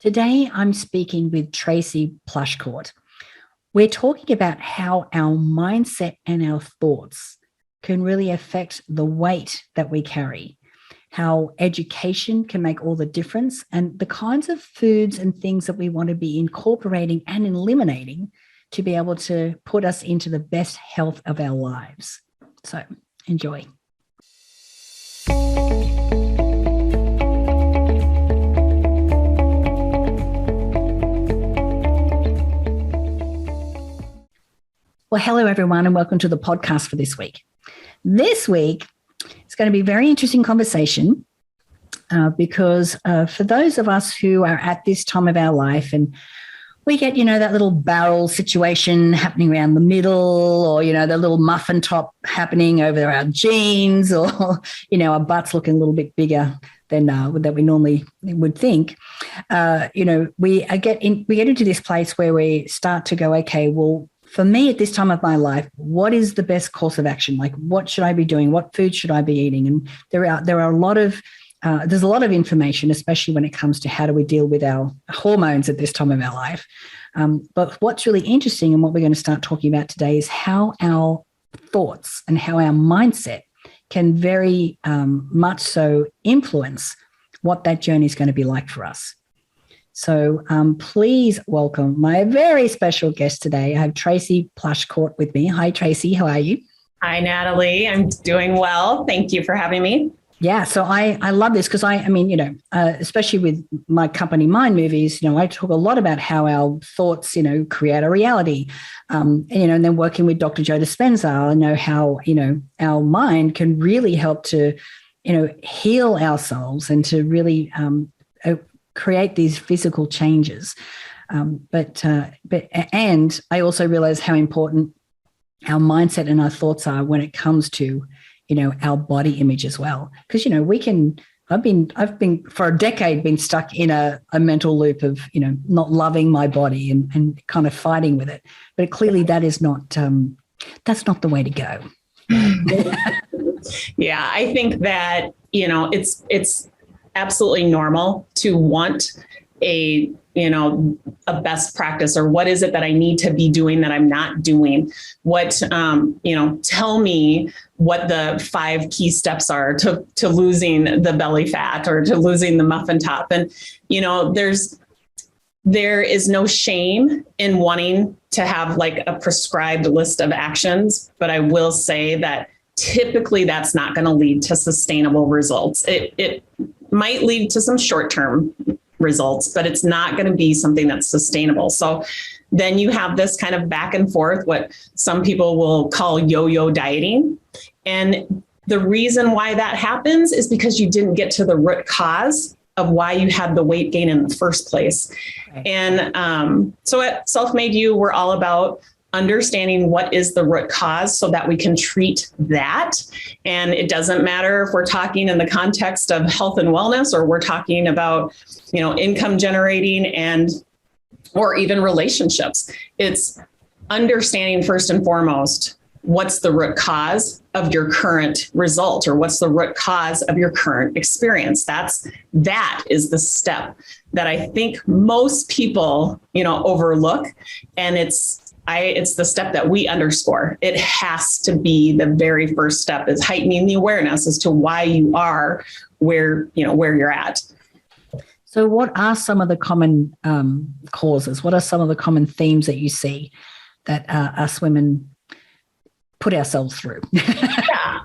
Today, I'm speaking with Tracy Pleschourt. We're talking about how our mindset and our thoughts can really affect the weight that we carry, how education can make all the difference, and the kinds of foods and things that we want to be incorporating and eliminating to be able to put us into the best health of our lives. So enjoy. Well, hello, everyone, and welcome to the podcast for this week. This week, it's going to be a very interesting conversation because for those of us who are at this time of our life and we get, that little barrel situation happening around the middle or, the little muffin top happening over our jeans or, our butts looking a little bit bigger than that we normally would think, we get into this place where we start to go, okay, well, for me at this time of my life, what is the best course of action? Like, what should I be doing? What food should I be eating? And there's a lot of information, especially when it comes to how do we deal with our hormones at this time of our life. But what's really interesting and what we're going to start talking about today is how our thoughts and how our mindset can very much so influence what that journey is going to be like for us. So please welcome my very special guest today. I have Tracy Pleschourt with me. Hi, Tracy. How are you? Hi, Natalie. I'm doing well. Thank you for having me. Yeah. So I love this because especially with my company, Mind Movies, I talk a lot about how our thoughts, create a reality. And then working with Dr. Joe Dispenza, I know how, our mind can really help to, heal ourselves and to really create these physical changes. But I also realize how important our mindset and our thoughts are when it comes to, our body image as well. Because, I've been for a decade been stuck in a mental loop of, not loving my body and kind of fighting with it. But clearly that is not, that's not the way to go. Yeah, I think that, it's absolutely normal to want a best practice, or what is it that I need to be doing that I'm not doing? What, tell me what the 5 key steps are to losing the belly fat or to losing the muffin top. And, there is no shame in wanting to have like a prescribed list of actions, but I will say that typically that's not going to lead to sustainable results. It might lead to some short-term results, but it's not going to be something that's sustainable. So then you have this kind of back and forth, what some people will call yo-yo dieting. And the reason why that happens is because you didn't get to the root cause of why you had the weight gain in the first place. Right. And so at Self-Made You, we're all about understanding what is the root cause so that we can treat that. And it doesn't matter if we're talking in the context of health and wellness, or we're talking about, income generating or even relationships. It's understanding first and foremost, what's the root cause of your current result, or what's the root cause of your current experience. That is the step that I think most people, overlook. And it's the step that we underscore. It has to be the very first step, is heightening the awareness as to why you are where you're at. So what are some of the common causes? What are some of the common themes that you see that us women put ourselves through? Yeah.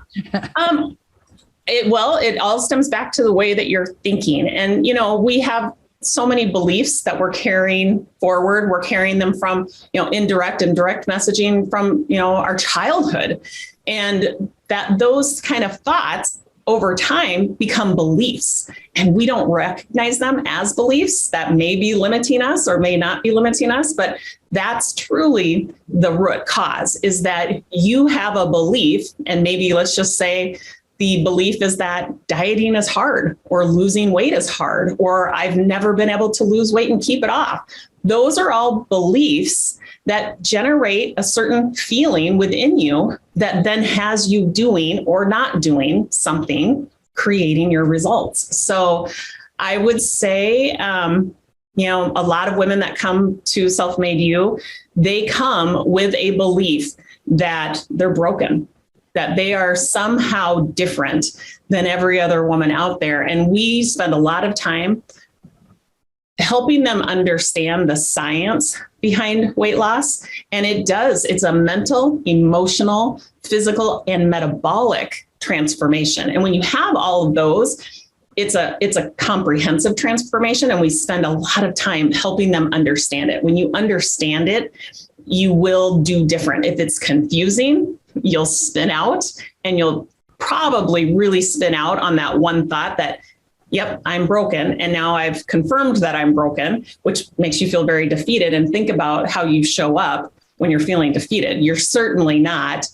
It all stems back to the way that you're thinking. And, we have so many beliefs that we're carrying forward. We're carrying them from, indirect and direct messaging from, our childhood. And that those kind of thoughts over time become beliefs, and we don't recognize them as beliefs that may be limiting us or may not be limiting us. But that's truly the root cause, is that you have a belief, and maybe let's just say the belief is that dieting is hard, or losing weight is hard, or I've never been able to lose weight and keep it off. Those are all beliefs that generate a certain feeling within you that then has you doing or not doing something, creating your results. So I would say, A lot of women that come to Self-Made You, they come with a belief that they're broken, that they are somehow different than every other woman out there. And we spend a lot of time helping them understand the science behind weight loss. And it's a mental, emotional, physical, and metabolic transformation. And when you have all of those, it's a comprehensive transformation. And we spend a lot of time helping them understand it. When you understand it, you will do different. If it's confusing, you'll spin out, and you'll probably really spin out on that one thought that, yep, I'm broken. And now I've confirmed that I'm broken, which makes you feel very defeated. And think about how you show up when you're feeling defeated. You're certainly not,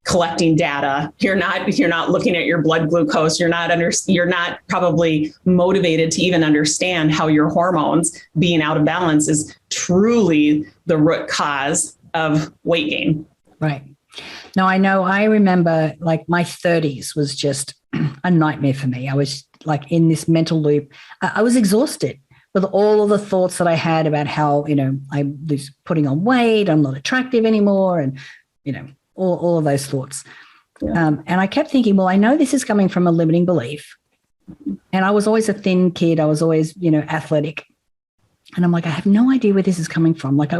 collecting data. You're not looking at your blood glucose. You're not probably motivated to even understand how your hormones being out of balance is truly the root cause of weight gain. Right. No, I remember like my 30s was just a nightmare for me. I was like in this mental loop. I was exhausted with all of the thoughts that I had about how, I was putting on weight, I'm not attractive anymore. And, all of those thoughts. Yeah. And I kept thinking, well, I know this is coming from a limiting belief. And I was always a thin kid. I was always, athletic. And I'm like, I have no idea where this is coming from. Like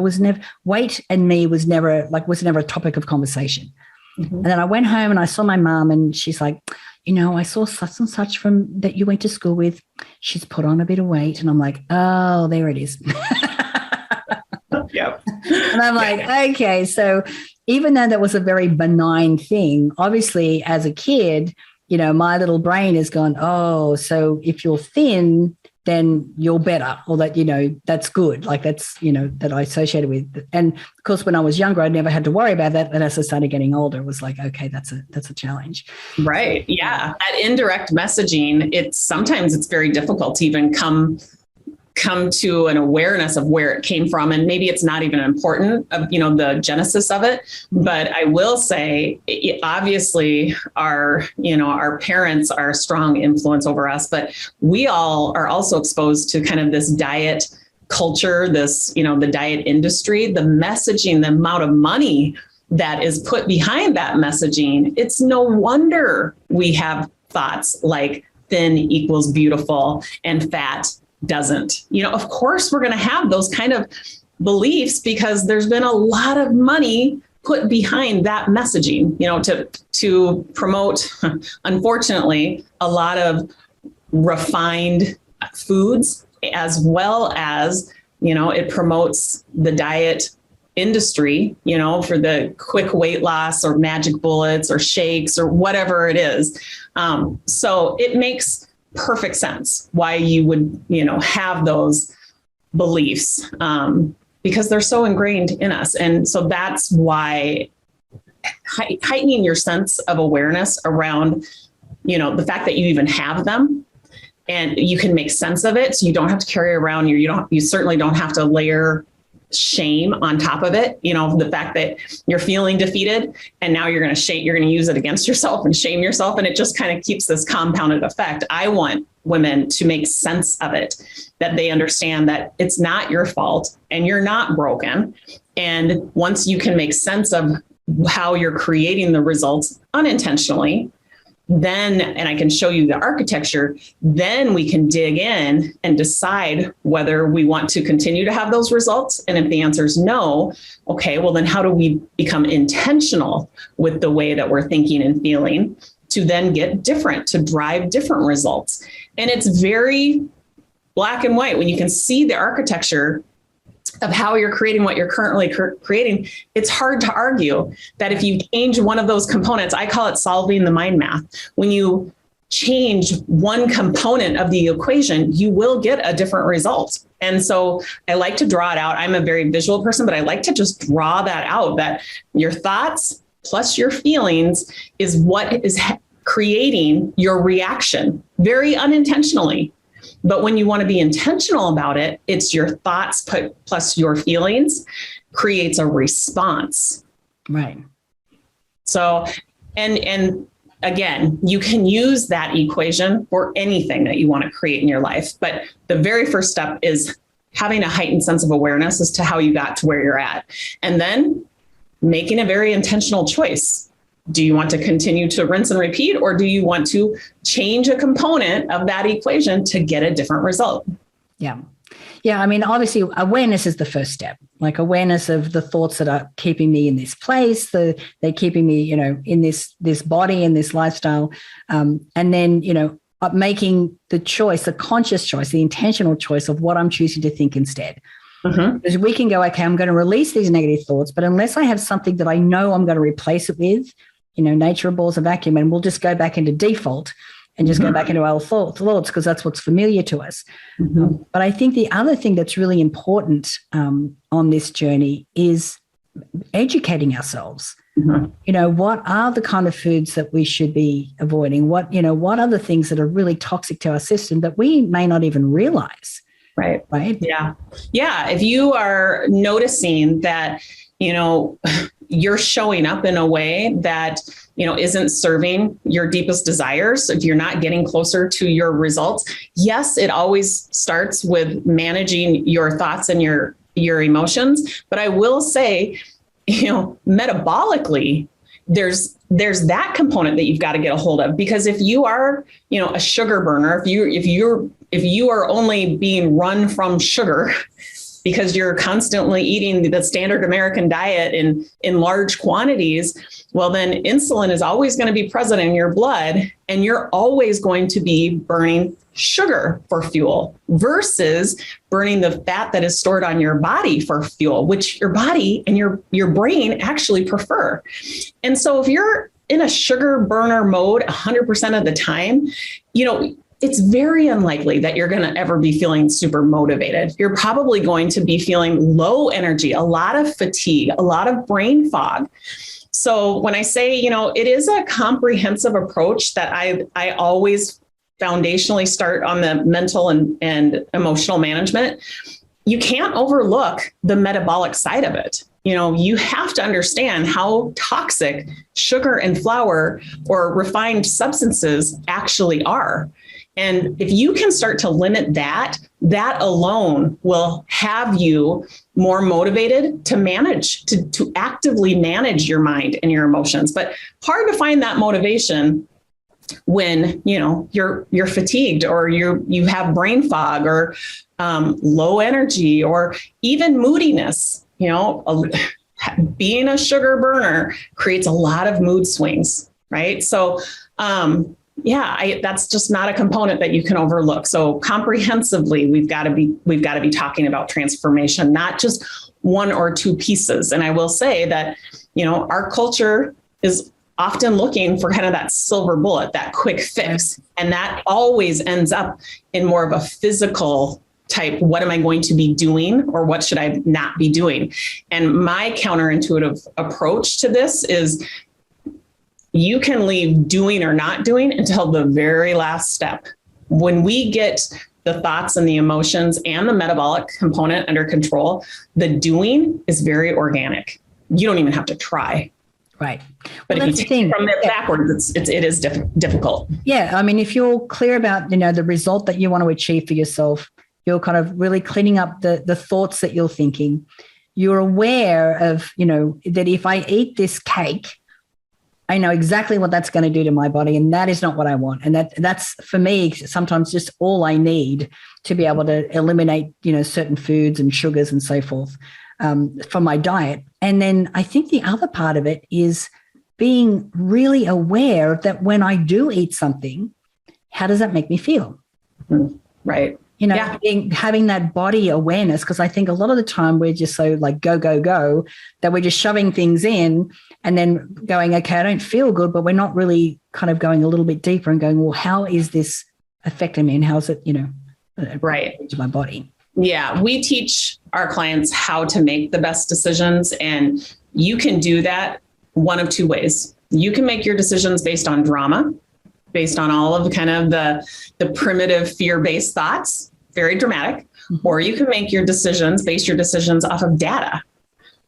weight and me was never a topic of conversation. Mm-hmm. And then I went home and I saw my mom, and she's like, I saw such and such from that you went to school with. She's put on a bit of weight. And I'm like, oh, there it is. Yep. And I'm like, okay. So even though that was a very benign thing, obviously as a kid, my little brain has gone, oh, so if you're thin, then you're better, or that, that's good. Like that's, that I associated with. And of course, when I was younger, I never had to worry about that. But as I started getting older, it was like, okay, that's a challenge. Right. Yeah. That indirect messaging, sometimes it's very difficult to even come to an awareness of where it came from. And maybe it's not even important of, the genesis of it. But I will say, obviously our parents are a strong influence over us, but we all are also exposed to kind of this diet culture, this, the diet industry, the messaging, the amount of money that is put behind that messaging. It's no wonder we have thoughts like thin equals beautiful and fat doesn't. Of course, we're going to have those kind of beliefs because there's been a lot of money put behind that messaging, to promote, unfortunately, a lot of refined foods, as well as, it promotes the diet industry, for the quick weight loss or magic bullets or shakes or whatever it is. So it makes perfect sense why you would, have those beliefs, because they're so ingrained in us. And so that's why heightening your sense of awareness around, the fact that you even have them and you can make sense of it. So you don't have to carry around you certainly don't have to layer shame on top of it. The fact that you're feeling defeated and now you're going to use it against yourself and shame yourself. And it just kind of keeps this compounded effect. I want women to make sense of it, that they understand that it's not your fault and you're not broken. And once you can make sense of how you're creating the results unintentionally, then, and I can show you the architecture, then we can dig in and decide whether we want to continue to have those results. And if the answer is no, okay, well, then how do we become intentional with the way that we're thinking and feeling to then get different, to drive different results? And it's very black and white when you can see the architecture of how you're creating what you're currently creating. It's hard to argue that if you change one of those components, I call it solving the mind math. When you change one component of the equation, you will get a different result. And so I like to draw it out. I'm a very visual person, but I like to just draw that out, that your thoughts plus your feelings is what is creating your reaction very unintentionally. But when you want to be intentional about it, it's your thoughts plus your feelings creates a response. Right. So, and again, you can use that equation for anything that you want to create in your life. But the very first step is having a heightened sense of awareness as to how you got to where you're at. And then making a very intentional choice. Do you want to continue to rinse and repeat, or do you want to change a component of that equation to get a different result? Yeah. Yeah. I mean, obviously awareness is the first step, like awareness of the thoughts that are keeping me in this place, they're keeping me, in this body and this lifestyle. And then, making the choice, the conscious choice, the intentional choice of what I'm choosing to think instead. Mm-hmm. Because we can go, okay, I'm going to release these negative thoughts, but unless I have something that I know I'm going to replace it with, nature abhors a vacuum, and we'll just go back into default and just go back into our thoughts because that's what's familiar to us. Mm-hmm. But I think the other thing that's really important on this journey is educating ourselves. Mm-hmm. What are the kind of foods that we should be avoiding? What are the things that are really toxic to our system that we may not even realize? Right. Right. Yeah. Yeah. If you are noticing that, you're showing up in a way that, isn't serving your deepest desires, if you're not getting closer to your results, yes, it always starts with managing your thoughts and your emotions. But I will say, metabolically, there's that component that you've got to get a hold of, because if you are, a sugar burner, if you are only being run from sugar because you're constantly eating the standard American diet in large quantities, well, then insulin is always going to be present in your blood, and you're always going to be burning sugar for fuel versus burning the fat that is stored on your body for fuel, which your body and your brain actually prefer. And so if you're in a sugar burner mode 100% of the time, it's very unlikely that you're going to ever be feeling super motivated. You're probably going to be feeling low energy, a lot of fatigue, a lot of brain fog. So when I say, it is a comprehensive approach that I always foundationally start on the mental and emotional management, you can't overlook the metabolic side of it. You have to understand how toxic sugar and flour or refined substances actually are. And if you can start to limit that alone will have you more motivated to manage, to actively manage your mind and your emotions. But hard to find that motivation when, you're fatigued, or you have brain fog, or low energy, or even moodiness. Being a sugar burner creates a lot of mood swings, right? So, that's just not a component that you can overlook. So comprehensively, we've got to be talking about transformation, not just one or two pieces. And I will say that, our culture is often looking for kind of that silver bullet, that quick fix. And that always ends up in more of a physical type, what am I going to be doing, or what should I not be doing? And my counterintuitive approach to this is, you can leave doing or not doing until the very last step. When we get the thoughts and the emotions and the metabolic component under control, the doing is very organic. You don't even have to try. Right. But if you take it from there backwards, it is difficult. Yeah. I mean, if you're clear about, the result that you want to achieve for yourself, you're kind of really cleaning up the thoughts that you're thinking. You're aware of, that if I eat this cake, I know exactly what that's going to do to my body, and that is not what I want. And that's for me sometimes just all I need to be able to eliminate, certain foods and sugars and so forth from my diet. And then I think the other part of it is being really aware that when I do eat something, how does that make me feel? Right. Having that body awareness, because I think a lot of the time we're just so like go, go, go that we're just shoving things in and then going, okay, I don't feel good, but we're not really kind of going a little bit deeper and going, well, how is this affecting me, and how's it, right to my body? Yeah, we teach our clients how to make the best decisions, and you can do that one of two ways. You can make your decisions based on drama, based on all of kind of the primitive fear-based thoughts, very dramatic, or you can make your decisions, base your decisions off of data,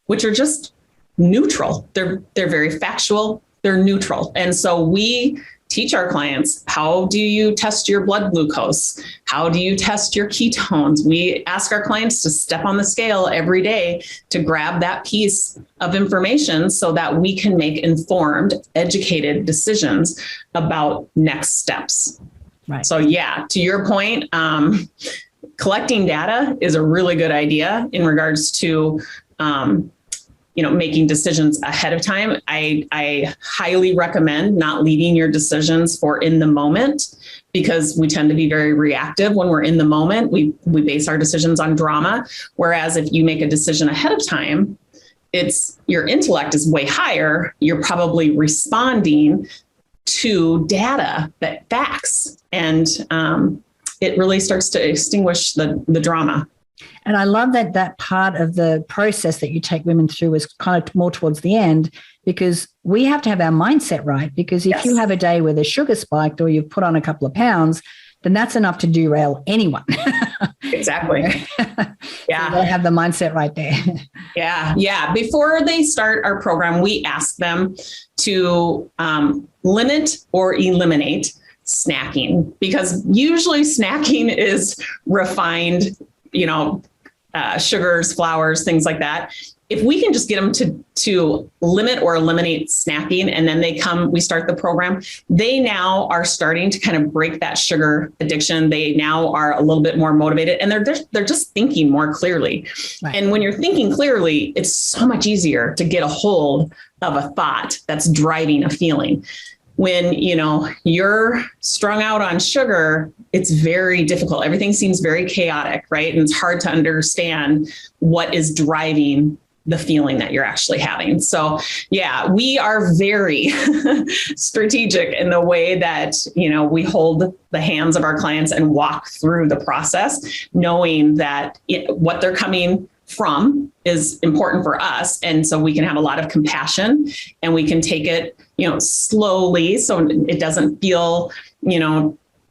which are just neutral. They're very factual. they're neutral. And so we teach our clients, how do you test your blood glucose? How do you test your ketones? We ask our clients to step on the scale every day to grab that piece of information so that we can make informed, educated decisions about next steps. Right. So yeah, to your point, collecting data is a really good idea in regards to making decisions ahead of time. I highly recommend not leaving your decisions for in the moment, because we tend to be very reactive when we're in the moment. We base our decisions on drama. Whereas if you make a decision ahead of time, your intellect is way higher. You're probably responding to data, that facts, and it really starts to extinguish the drama. And I love that part of the process that you take women through is kind of more towards the end, because we have to have our mindset right. Because if you have a day where the sugar spiked or you've put on a couple of pounds, then that's enough to derail anyone. Exactly. Yeah. So they have the mindset right there. Yeah. Before they start our program, we ask them to limit or eliminate snacking, because usually snacking is refined, sugars, flours, things like that. If we can just get them to limit or eliminate snacking, and then we start the program, they now are starting to kind of break that sugar addiction. They now are a little bit more motivated, and they're just thinking more clearly. Right. And when you're thinking clearly, it's so much easier to get a hold of a thought that's driving a feeling. When, you're strung out on sugar, it's very difficult. Everything seems very chaotic, right? And it's hard to understand what is driving the feeling that you're actually having. So yeah, we are very strategic in the way that, we hold the hands of our clients and walk through the process, knowing that what they're coming from is important for us. And so we can have a lot of compassion, and we can take it, slowly, so it doesn't feel,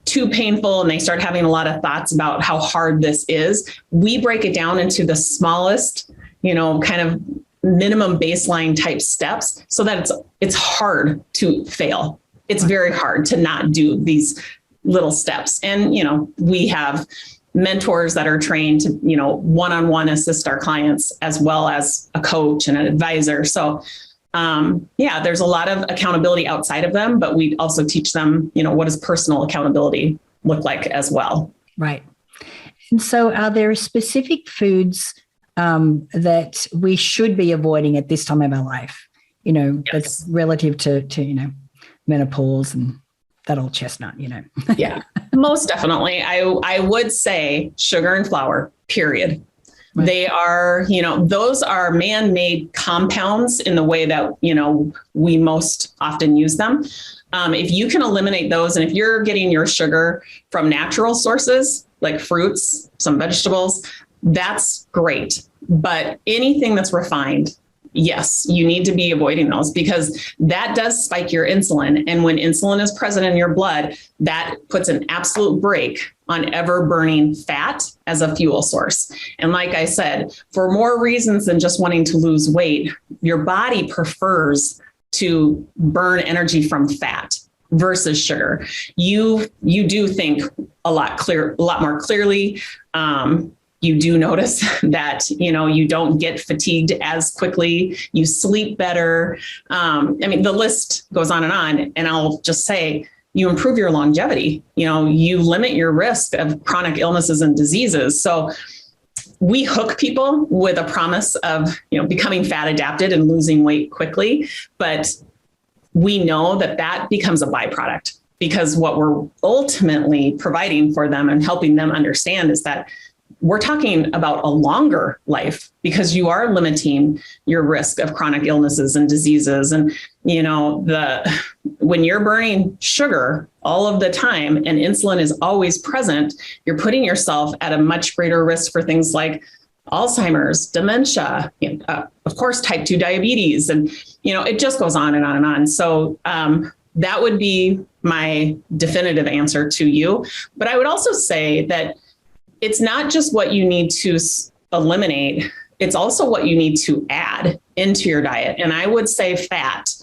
too painful, and they start having a lot of thoughts about how hard this is. We break it down into the smallest, kind of minimum baseline type steps, so that it's hard to fail. It's very hard to not do these little steps. And, we have mentors that are trained to, one-on-one assist our clients, as well as a coach and an advisor. So there's a lot of accountability outside of them, but we also teach them, what does personal accountability look like as well. Right. And so are there specific foods that we should be avoiding at this time of our life, that's relative to menopause and that old chestnut, Yeah, most definitely. I would say sugar and flour, period. Right. They are, those are man-made compounds in the way that, we most often use them. If you can eliminate those, and if you're getting your sugar from natural sources like fruits, some vegetables, that's great. But anything that's refined, yes, you need to be avoiding those, because that does spike your insulin. And when insulin is present in your blood, that puts an absolute brake on ever burning fat as a fuel source. And like I said, for more reasons than just wanting to lose weight, your body prefers to burn energy from fat versus sugar. You do think a lot more clearly. You do notice that, you don't get fatigued as quickly. You sleep better. The list goes on. And I'll just say, you improve your longevity. You limit your risk of chronic illnesses and diseases. So we hook people with a promise of, becoming fat adapted and losing weight quickly. But we know that becomes a byproduct, because what we're ultimately providing for them and helping them understand is that we're talking about a longer life, because you are limiting your risk of chronic illnesses and diseases. And, when you're burning sugar all of the time and insulin is always present, you're putting yourself at a much greater risk for things like Alzheimer's, dementia, of course, type 2 diabetes. And, it just goes on and on and on. So that would be my definitive answer to you. But I would also say that it's not just what you need to eliminate, it's also what you need to add into your diet. And I would say fat.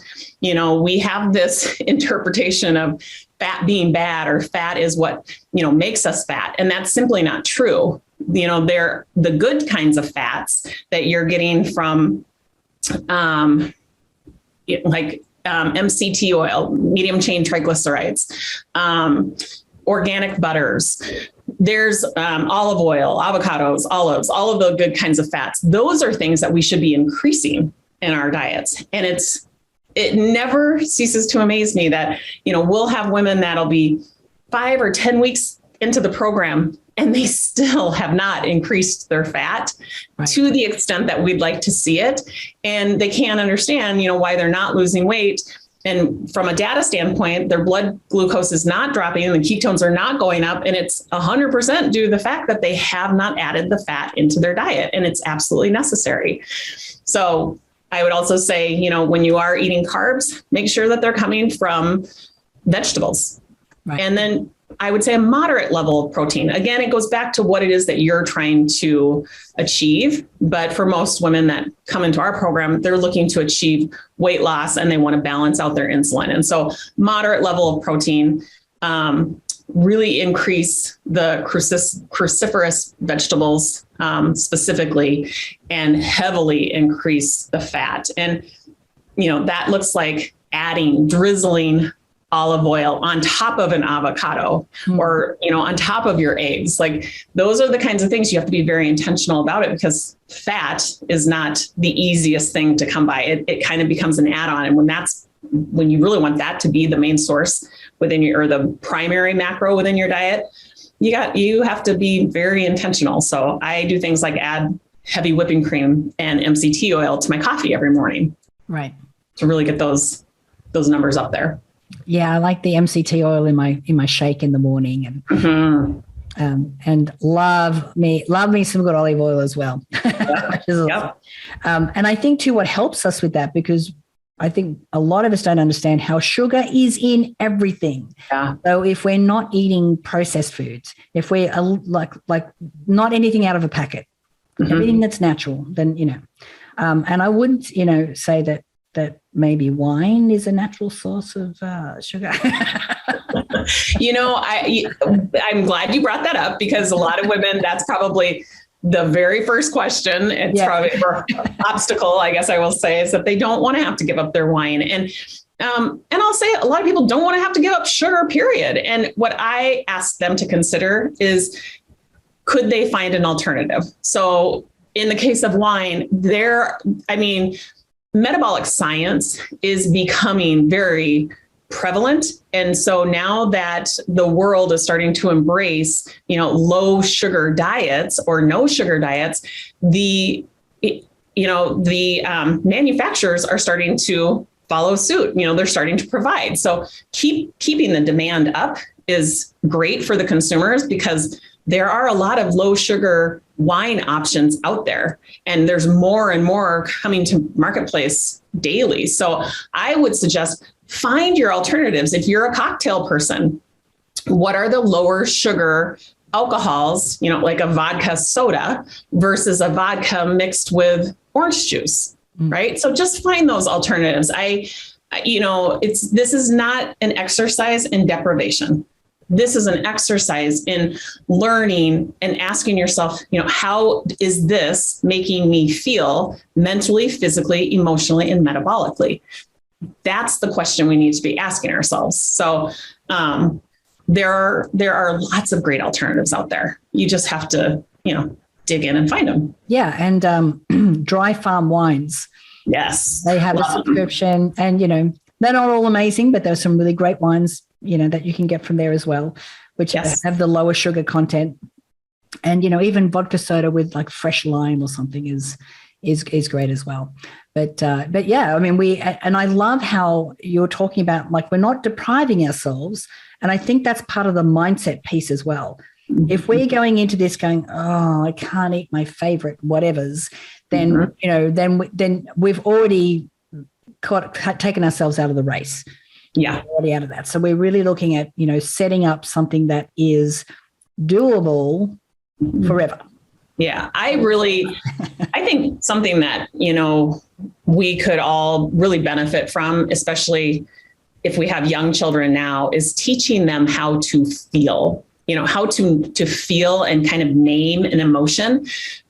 We have this interpretation of fat being bad, or fat is what, makes us fat. And that's simply not true. They're the good kinds of fats that you're getting from, MCT oil, medium chain triglycerides, organic butters. There's olive oil, avocados, olives, all of the good kinds of fats. Those are things that we should be increasing in our diets. And it never ceases to amaze me that, we'll have women that'll be 5 or 10 weeks into the program and they still have not increased their fat to the extent that we'd like to see it. And they can't understand, why they're not losing weight. And from a data standpoint, their blood glucose is not dropping and the ketones are not going up. And it's 100% due to the fact that they have not added the fat into their diet. And it's absolutely necessary. So I would also say, when you are eating carbs, make sure that they're coming from vegetables. Right. And then I would say a moderate level of protein. Again, it goes back to what it is that you're trying to achieve. But for most women that come into our program, they're looking to achieve weight loss and they want to balance out their insulin. And so moderate level of protein, really increase the cruciferous vegetables specifically, and heavily increase the fat. And, that looks like drizzling olive oil on top of an avocado or, on top of your eggs. Like those are the kinds of things you have to be very intentional about it, because fat is not the easiest thing to come by. It kind of becomes an add-on. And when you really want that to be the main source within or the primary macro within your diet, you have to be very intentional. So I do things like add heavy whipping cream and MCT oil to my coffee every morning. Right. To really get those numbers up there. Yeah, I like the MCT oil in my shake in the morning, and love me some good olive oil as well. Yep. And I think too, what helps us with that, because I think a lot of us don't understand how sugar is in everything. Yeah. So if we're not eating processed foods, if we're like not anything out of a packet, everything that's natural, then and I wouldn't say that maybe wine is a natural source of sugar. I'm glad you brought that up, because a lot of women, that's probably the very first question. It's probably an obstacle, I guess I will say, is that they don't want to have to give up their wine. And I'll say a lot of people don't want to have to give up sugar, period. And what I ask them to consider is, could they find an alternative? So in the case of wine, metabolic science is becoming very prevalent. And so now that the world is starting to embrace, low sugar diets or no sugar diets, the manufacturers are starting to follow suit. They're starting to provide. So keeping the demand up is great for the consumers, because there are a lot of low sugar wine options out there, and there's more and more coming to marketplace daily. So I would suggest find your alternatives. If you're a cocktail person, what are the lower sugar alcohols, like a vodka soda versus a vodka mixed with orange juice, right? So just find those alternatives. This is not an exercise in deprivation. This is an exercise in learning and asking yourself, how is this making me feel mentally, physically, emotionally, and metabolically? That's the question we need to be asking ourselves. So there are lots of great alternatives out there. You just have to, dig in and find them. Yeah. And Dry Farm Wines. Yes. They have a subscription, and, they're not all amazing, but there's some really great wines, that you can get from there as well, which have the lower sugar content. And, even vodka soda with like fresh lime or something is great as well. But yeah, and I love how you're talking about, like, we're not depriving ourselves. And I think that's part of the mindset piece as well. If we're going into this going, oh, I can't eat my favorite whatevers, then, then we've already taken ourselves out of the race. Yeah. Already out of that. So we're really looking at, setting up something that is doable forever. Yeah. I think something that, we could all really benefit from, especially if we have young children now, is teaching them how to feel, how to feel and kind of name an emotion,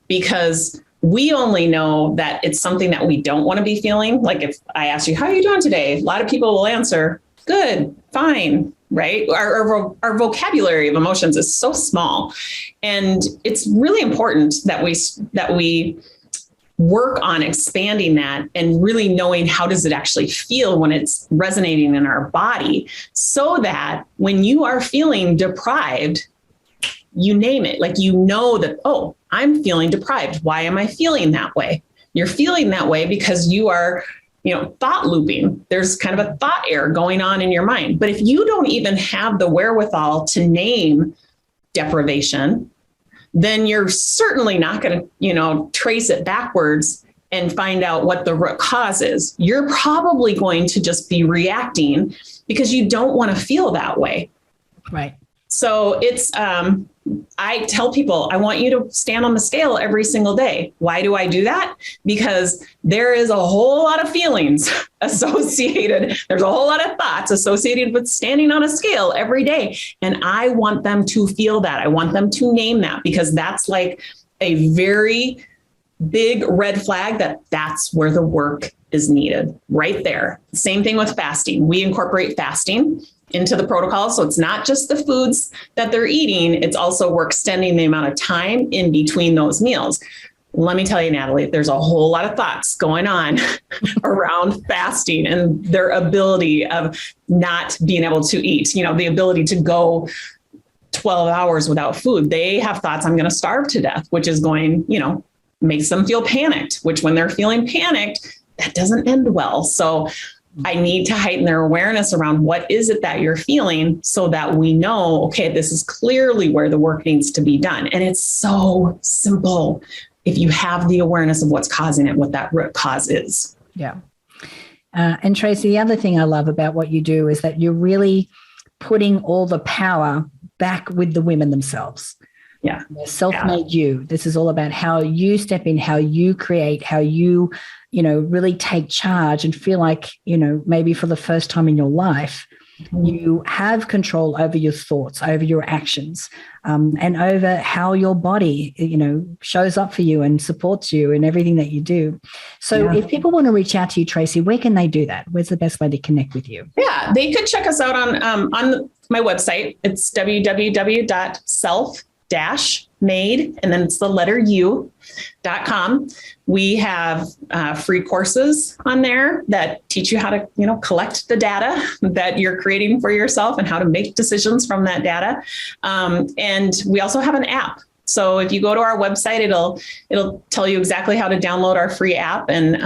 because we only know that it's something that we don't want to be feeling. Like if I ask you, how are you doing today? A lot of people will answer, good, fine, right? Our vocabulary of emotions is so small. And it's really important that we work on expanding that and really knowing how does it actually feel when it's resonating in our body, so that when you are feeling deprived, you name it. Like, that, oh, I'm feeling deprived. Why am I feeling that way? You're feeling that way because you are, thought looping. There's kind of a thought error going on in your mind. But if you don't even have the wherewithal to name deprivation, then you're certainly not going to, trace it backwards and find out what the root cause is. You're probably going to just be reacting because you don't want to feel that way. Right. So it's, I tell people, I want you to stand on the scale every single day. Why do I do that? Because there is a whole lot of feelings associated. There's a whole lot of thoughts associated with standing on a scale every day. And I want them to feel that. I want them to name that, because that's like a very big red flag that's where the work is needed right there. Same thing with fasting. We incorporate fasting into the protocol. So it's not just the foods that they're eating. It's also we're extending the amount of time in between those meals. Let me tell you, Natalie, there's a whole lot of thoughts going on around fasting and their ability of not being able to eat, the ability to go 12 hours without food. They have thoughts, I'm going to starve to death, which is going, makes them feel panicked, which when they're feeling panicked, that doesn't end well. So I need to heighten their awareness around what is it that you're feeling, so that we know, okay, this is clearly where the work needs to be done. And it's so simple if you have the awareness of what's causing it, what that root cause is. Yeah. And Tracy, the other thing I love about what you do is that you're really putting all the power back with the women themselves. Yeah. Self-made you. This is all about how you step in, how you create, how you, really take charge and feel like, maybe for the first time in your life, you have control over your thoughts, over your actions, and over how your body, shows up for you and supports you in everything that you do. So if people want to reach out to you, Tracy, where can they do that? Where's the best way to connect with you? Yeah, they could check us out on my website. It's www.self-made, and then it's the letter U.com. We have free courses on there that teach you how to, collect the data that you're creating for yourself and how to make decisions from that data. And we also have an app. So if you go to our website, it'll tell you exactly how to download our free app. And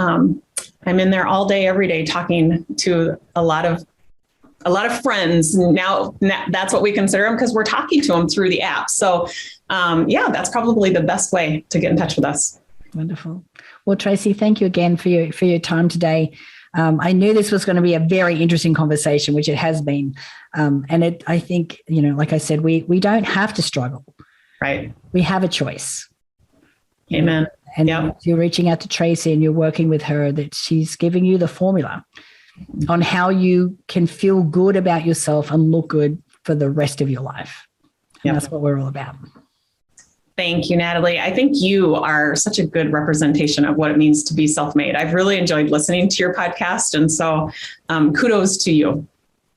I'm in there all day, every day, talking to a lot of friends. Now that's what we consider them, because we're talking to them through the app. So that's probably the best way to get in touch with us. Wonderful. Well, Tracy, thank you again for your time today. I knew this was going to be a very interesting conversation, which it has been. And I think, like I said, we don't have to struggle. Right. We have a choice. Amen. And you're reaching out to Tracy and you're working with her, that she's giving you the formula on how you can feel good about yourself and look good for the rest of your life. And that's what we're all about. Thank you, Natalie. I think you are such a good representation of what it means to be self-made. I've really enjoyed listening to your podcast. And so kudos to you.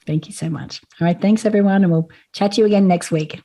Thank you so much. All right. Thanks, everyone. And we'll chat to you again next week.